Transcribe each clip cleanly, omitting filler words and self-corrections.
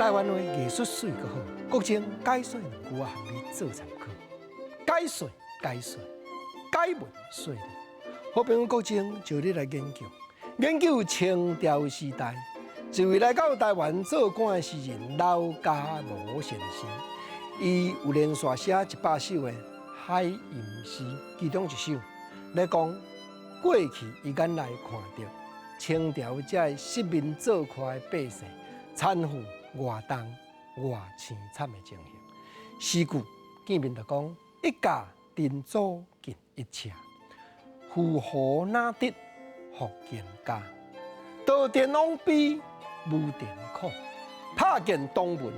台湾的艺术水阁好，国情解说两句啊，含你做参考。解说、解文说理。好朋友国情就你来研究清朝时代一位来到台湾做官的诗人老家无先生，伊有连续写100首的海吟诗，其中一首来讲过去伊眼来看到清朝这失民做快的百姓，惨负外重外凄惨的情形。诗句见面就讲：一家丁祖近一车，夫何哪得福建家？刀电往比无电苦，拍见东门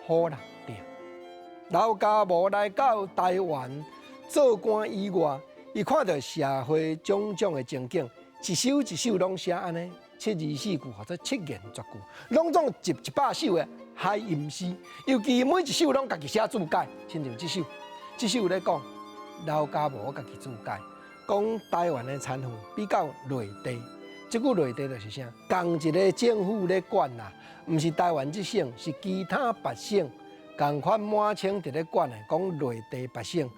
好人定。老家无来到台湾做官以外，伊看到社会种种的情景，一首一首拢写安尼724句或者7言绝句，拢总100首的海吟诗。尤其每一首拢家己写注解，亲像这首咧讲老家无家己注解，讲台湾的产妇比较内地。这句内地就是啥？同一个政府咧管啦，毋是台湾这省，是其他别省，共款满清伫咧管的，讲内地别省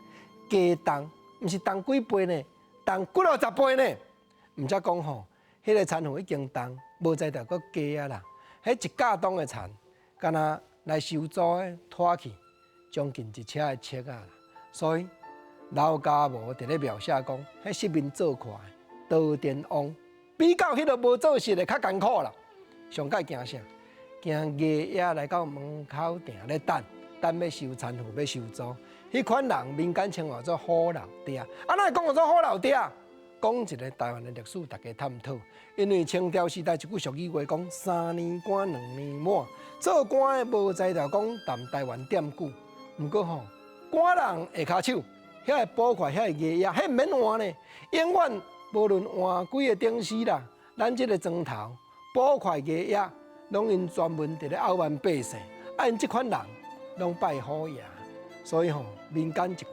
加重，毋是重几倍呢？重几60倍呢？毋则讲吼，迄个产妇已经重，无再着搁加啊啦。迄一架当的田，敢若来收租的拖去，将近1车的车啊。所以老家无伫咧描写讲，迄失民做快，刀电王。比较迄个无做事的较艰苦啦，上界惊啥？惊夜夜来到门口埕咧等要收产妇要收租。迄款人民间称呼做好老爹。啊，哪会讲做好老爹？讲一个台湾的历史，大家探讨。因为清朝时代一句俗语话讲：3年官2年满。做官的无在着讲谈台湾点久，毋过吼，官人下骹手，遐个捕快，遐个夜夜，迄免换呢，永远。无论换几个顶司啦，咱即个庄头捕快夜夜，拢因专门伫咧傲慢百姓，因即款人拢拜好爷，所以吼民间一句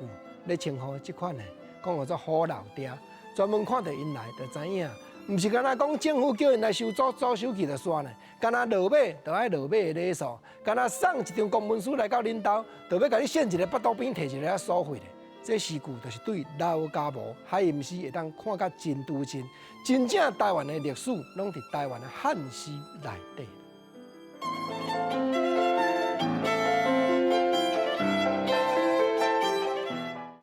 咧称呼即款的，讲做好老爹，专门看到因来就知影，毋是干那讲政府叫因来收租，租收去就算了，干那落马就爱落马的礼数，干那送一张公文书来到恁兜，就要甲你献一个腹肚边摕一个收费咧。这诗句就是对老家无海吟诗会当看甲真拄真，真正台湾的历史拢伫台湾的汉诗内底。